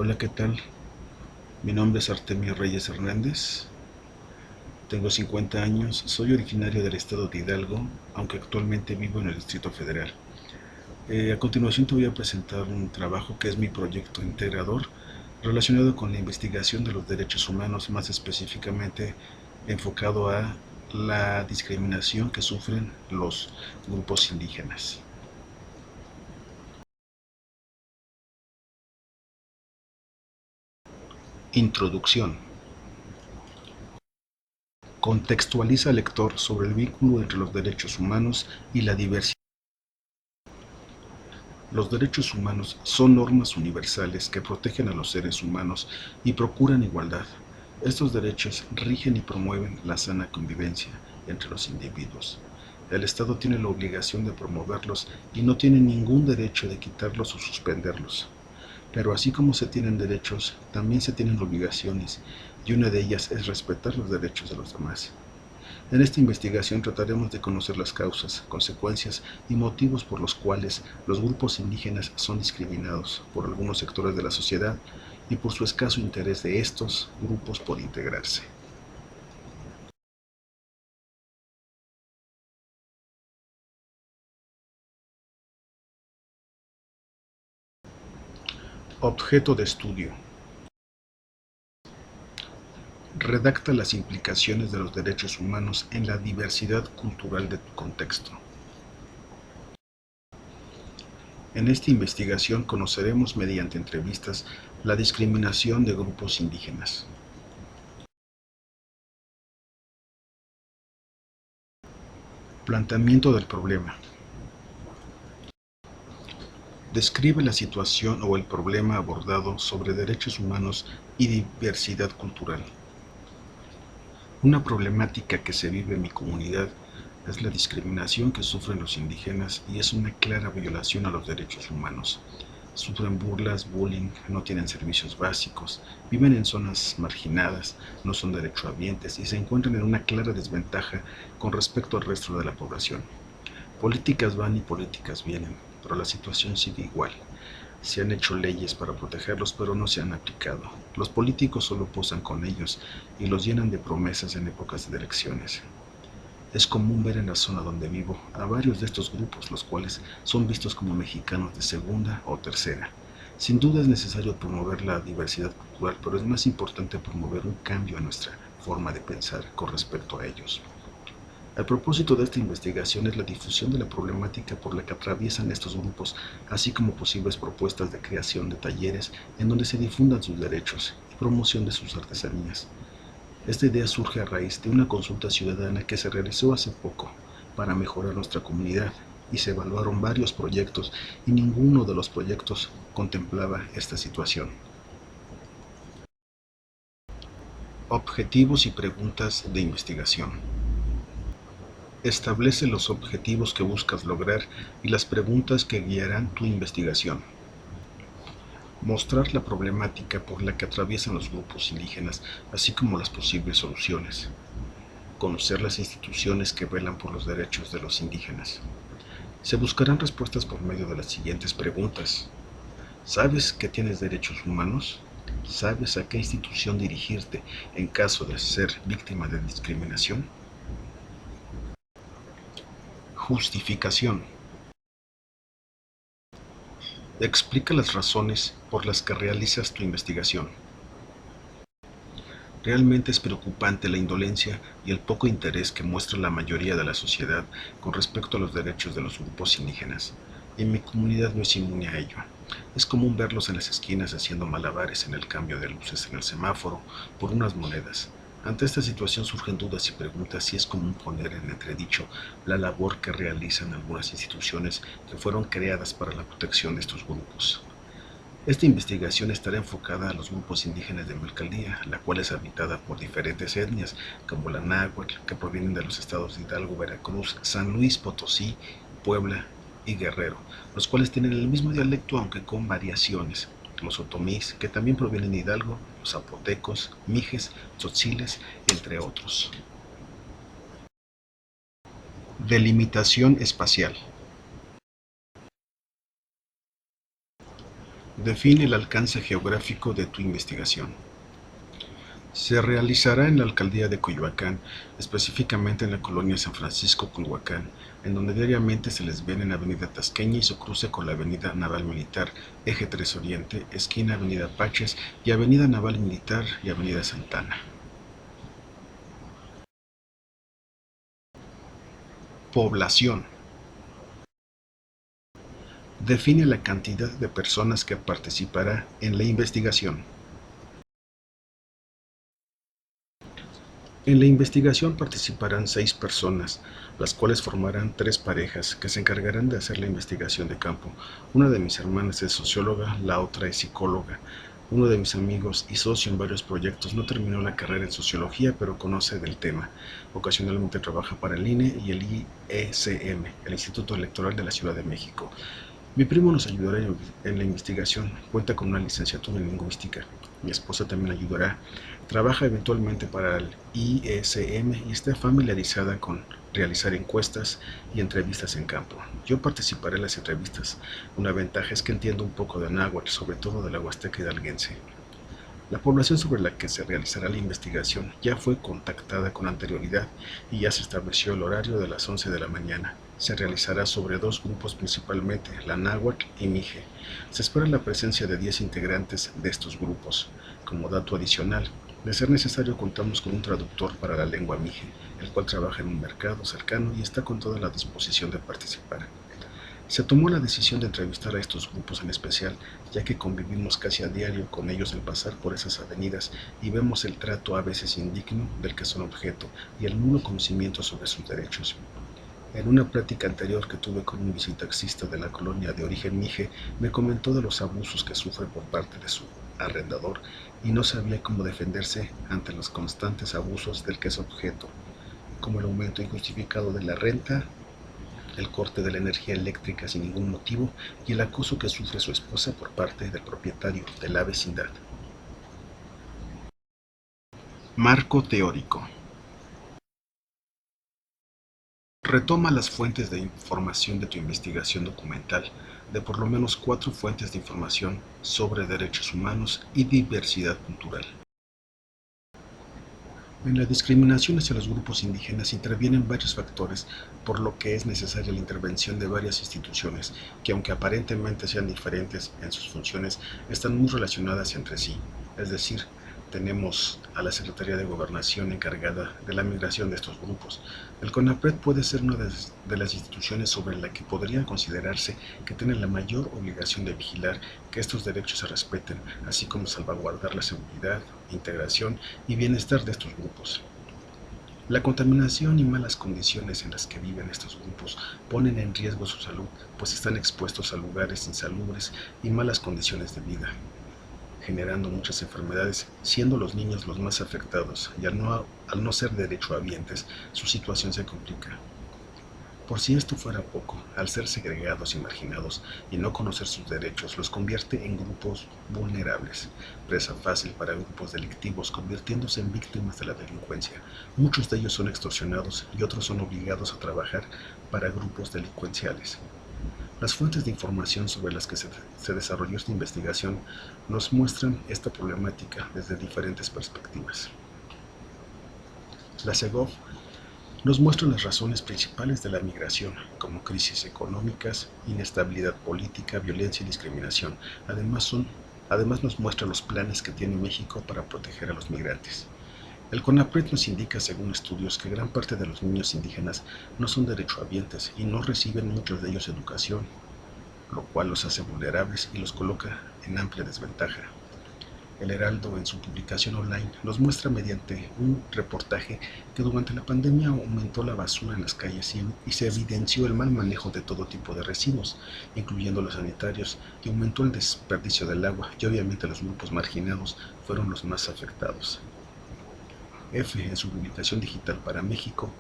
Hola, ¿qué tal? Mi nombre es Artemio Reyes Hernández, tengo 50 años, soy originario del estado de Hidalgo, aunque actualmente vivo en el Distrito Federal. A continuación te voy a presentar un trabajo que es mi proyecto integrador relacionado con la investigación de los derechos humanos, más específicamente enfocado a la discriminación que sufren los grupos indígenas. Introducción. Contextualiza al lector sobre el vínculo entre los derechos humanos y la diversidad. Los derechos humanos son normas universales que protegen a los seres humanos y procuran igualdad. Estos derechos rigen y promueven la sana convivencia entre los individuos. El Estado tiene la obligación de promoverlos y no tiene ningún derecho de quitarlos o suspenderlos. Pero así como se tienen derechos, también se tienen obligaciones, y una de ellas es respetar los derechos de los demás. En esta investigación trataremos de conocer las causas, consecuencias y motivos por los cuales los grupos indígenas son discriminados por algunos sectores de la sociedad y por su escaso interés de estos grupos por integrarse. Objeto de estudio. Redacta las implicaciones de los derechos humanos en la diversidad cultural de tu contexto. En esta investigación conoceremos mediante entrevistas la discriminación de grupos indígenas. Planteamiento del problema. Describe la situación o el problema abordado sobre derechos humanos y diversidad cultural. Una problemática que se vive en mi comunidad es la discriminación que sufren los indígenas y es una clara violación a los derechos humanos. Sufren burlas, bullying, no tienen servicios básicos, viven en zonas marginadas, no son derechohabientes y se encuentran en una clara desventaja con respecto al resto de la población. Políticas van y políticas vienen, pero la situación sigue igual. Se han hecho leyes para protegerlos, pero no se han aplicado. Los políticos solo posan con ellos y los llenan de promesas en épocas de elecciones. Es común ver en la zona donde vivo a varios de estos grupos, los cuales son vistos como mexicanos de segunda o tercera. Sin duda es necesario promover la diversidad cultural, pero es más importante promover un cambio en nuestra forma de pensar con respecto a ellos. El propósito de esta investigación es la difusión de la problemática por la que atraviesan estos grupos, así como posibles propuestas de creación de talleres en donde se difundan sus derechos y promoción de sus artesanías. Esta idea surge a raíz de una consulta ciudadana que se realizó hace poco para mejorar nuestra comunidad y se evaluaron varios proyectos y ninguno de los proyectos contemplaba esta situación. Objetivos y preguntas de investigación. Establece los objetivos que buscas lograr y las preguntas que guiarán tu investigación. Mostrar la problemática por la que atraviesan los grupos indígenas, así como las posibles soluciones. Conocer las instituciones que velan por los derechos de los indígenas. Se buscarán respuestas por medio de las siguientes preguntas. ¿Sabes que tienes derechos humanos? ¿Sabes a qué institución dirigirte en caso de ser víctima de discriminación? Justificación. Explica las razones por las que realizas tu investigación. Realmente es preocupante la indolencia y el poco interés que muestra la mayoría de la sociedad con respecto a los derechos de los grupos indígenas. Y mi comunidad no es inmune a ello. Es común verlos en las esquinas haciendo malabares en el cambio de luces en el semáforo por unas monedas. Ante esta situación surgen dudas y preguntas si es común poner en entredicho la labor que realizan algunas instituciones que fueron creadas para la protección de estos grupos. Esta investigación estará enfocada a los grupos indígenas de mi alcaldía, la cual es habitada por diferentes etnias, como la náhuatl, que provienen de los estados de Hidalgo, Veracruz, San Luis Potosí, Puebla y Guerrero, los cuales tienen el mismo dialecto aunque con variaciones. Los otomís, que también provienen de Hidalgo, los zapotecos, mijes, tzotziles, entre otros. Delimitación espacial. Define el alcance geográfico de tu investigación. Se realizará en la alcaldía de Coyoacán, específicamente en la colonia San Francisco Culhuacán, en donde diariamente se les ven en Avenida Tasqueña y su cruce con la Avenida Naval Militar, Eje 3 Oriente, esquina Avenida Paches y Avenida Naval Militar y Avenida Santana. Población. Define la cantidad de personas que participará en la investigación. En la investigación participarán 6 personas, las cuales formarán 3 parejas que se encargarán de hacer la investigación de campo. Una de mis hermanas es socióloga, la otra es psicóloga. Uno de mis amigos y socio en varios proyectos no terminó la carrera en sociología, pero conoce del tema. Ocasionalmente trabaja para el INE y el IECM, el Instituto Electoral de la Ciudad de México. Mi primo nos ayudará en la investigación, cuenta con una licenciatura en lingüística. Mi esposa también ayudará. Trabaja eventualmente para el IECM y está familiarizada con realizar encuestas y entrevistas en campo. Yo participaré en las entrevistas. Una ventaja es que entiendo un poco de náhuatl, sobre todo de la Huasteca hidalguense. La población sobre la que se realizará la investigación ya fue contactada con anterioridad y ya se estableció el horario de las 11 de la mañana. Se realizará sobre 2 grupos principalmente, la náhuatl y mije. Se espera la presencia de 10 integrantes de estos grupos. Como dato adicional, de ser necesario contamos con un traductor para la lengua mije, el cual trabaja en un mercado cercano y está con toda la disposición de participar. Se tomó la decisión de entrevistar a estos grupos en especial, ya que convivimos casi a diario con ellos al pasar por esas avenidas y vemos el trato a veces indigno del que son objeto y el nulo conocimiento sobre sus derechos. En una plática anterior que tuve con un visitaxista de la colonia de origen mije, me comentó de los abusos que sufre por parte de su arrendador y no sabía cómo defenderse ante los constantes abusos del que es objeto, como el aumento injustificado de la renta, el corte de la energía eléctrica sin ningún motivo y el acoso que sufre su esposa por parte del propietario de la vecindad. Marco teórico. Retoma las fuentes de información de tu investigación documental de por lo menos 4 fuentes de información sobre derechos humanos y diversidad cultural. En la discriminación hacia los grupos indígenas intervienen varios factores, por lo que es necesaria la intervención de varias instituciones, que aunque aparentemente sean diferentes en sus funciones, están muy relacionadas entre sí. Es decir, tenemos a la Secretaría de Gobernación encargada de la migración de estos grupos. El CONAPRED puede ser una de las instituciones sobre la que podría considerarse que tiene la mayor obligación de vigilar que estos derechos se respeten, así como salvaguardar la seguridad, integración y bienestar de estos grupos. La contaminación y malas condiciones en las que viven estos grupos ponen en riesgo su salud, pues están expuestos a lugares insalubres y malas condiciones de vida, generando muchas enfermedades, siendo los niños los más afectados y al no ser derechohabientes, su situación se complica. Por si esto fuera poco, al ser segregados y marginados y no conocer sus derechos, los convierte en grupos vulnerables, presa fácil para grupos delictivos, convirtiéndose en víctimas de la delincuencia. Muchos de ellos son extorsionados y otros son obligados a trabajar para grupos delincuenciales. Las fuentes de información sobre las que se desarrolló esta investigación nos muestran esta problemática desde diferentes perspectivas. La CEGOV nos muestra las razones principales de la migración, como crisis económicas, inestabilidad política, violencia y discriminación. Además nos muestra los planes que tiene México para proteger a los migrantes. El CONAPRED nos indica, según estudios, que gran parte de los niños indígenas no son derechohabientes y no reciben muchos de ellos educación, lo cual los hace vulnerables y los coloca en amplia desventaja. El Heraldo, en su publicación online, nos muestra mediante un reportaje que durante la pandemia aumentó la basura en las calles y se evidenció el mal manejo de todo tipo de residuos, incluyendo los sanitarios, y aumentó el desperdicio del agua, y obviamente los grupos marginados fueron los más afectados. F, en su publicación digital para México,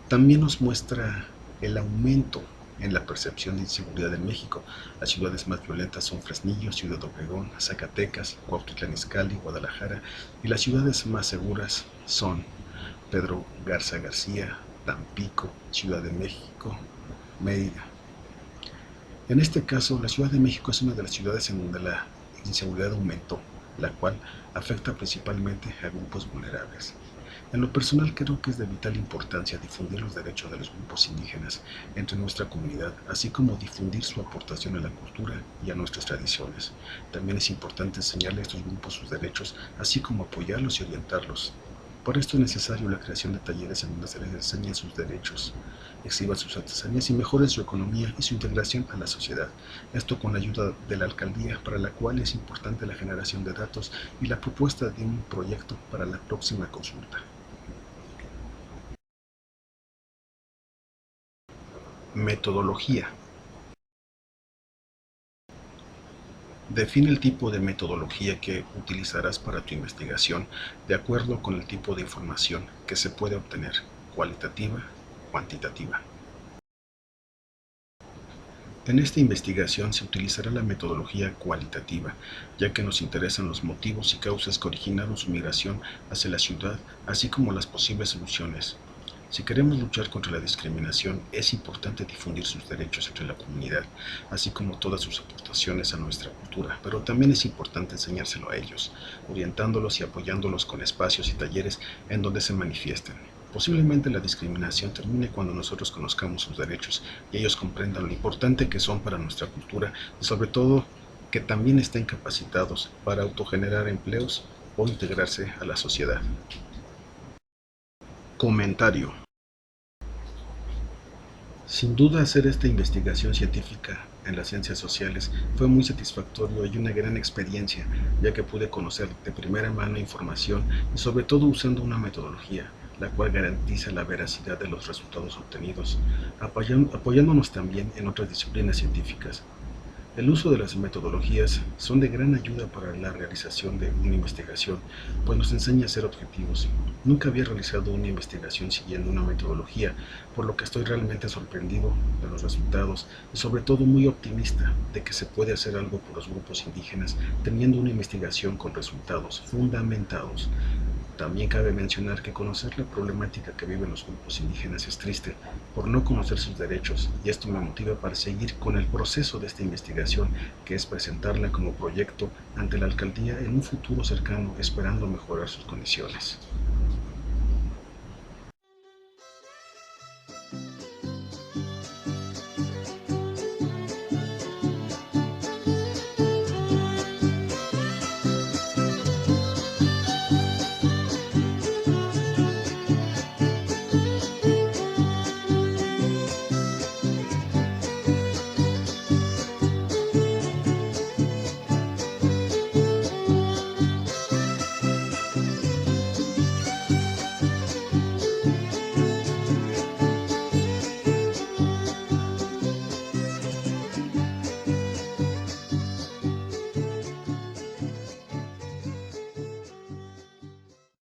también nos muestra el aumento en la percepción de inseguridad en México. Las ciudades más violentas son Fresnillo, Ciudad Obregón, Zacatecas, Cuautitlán Izcalli, Guadalajara, y las ciudades más seguras son Pedro Garza García, Tampico, Ciudad de México, Mérida. En este caso, la Ciudad de México es una de las ciudades en donde la inseguridad aumentó, la cual afecta principalmente a grupos vulnerables. En lo personal creo que es de vital importancia difundir los derechos de los grupos indígenas entre nuestra comunidad, así como difundir su aportación a la cultura y a nuestras tradiciones. También es importante enseñarle a estos grupos sus derechos, así como apoyarlos y orientarlos. Por esto es necesario la creación de talleres en donde se les enseñen sus derechos, exhiban sus artesanías y mejoren su economía y su integración a la sociedad. Esto con la ayuda de la alcaldía, para la cual es importante la generación de datos y la propuesta de un proyecto para la próxima consulta. Metodología. Define el tipo de metodología que utilizarás para tu investigación de acuerdo con el tipo de información que se puede obtener, cualitativa, cuantitativa. En esta investigación se utilizará la metodología cualitativa, ya que nos interesan los motivos y causas que originaron su migración hacia la ciudad, así como las posibles soluciones. Si queremos luchar contra la discriminación, es importante difundir sus derechos entre la comunidad, así como todas sus aportaciones a nuestra cultura, pero también es importante enseñárselo a ellos, orientándolos y apoyándolos con espacios y talleres en donde se manifiesten. Posiblemente la discriminación termine cuando nosotros conozcamos sus derechos y ellos comprendan lo importante que son para nuestra cultura y sobre todo que también estén capacitados para autogenerar empleos o integrarse a la sociedad. Comentario. Sin duda hacer esta investigación científica en las ciencias sociales fue muy satisfactorio y una gran experiencia, ya que pude conocer de primera mano información y sobre todo usando una metodología, la cual garantiza la veracidad de los resultados obtenidos, apoyándonos también en otras disciplinas científicas. El uso de las metodologías son de gran ayuda para la realización de una investigación, pues nos enseña a ser objetivos. Nunca había realizado una investigación siguiendo una metodología, por lo que estoy realmente sorprendido de los resultados y sobre todo muy optimista de que se puede hacer algo por los grupos indígenas teniendo una investigación con resultados fundamentados. También cabe mencionar que conocer la problemática que viven los grupos indígenas es triste por no conocer sus derechos, y esto me motiva para seguir con el proceso de esta investigación, que es presentarla como proyecto ante la alcaldía en un futuro cercano, esperando mejorar sus condiciones.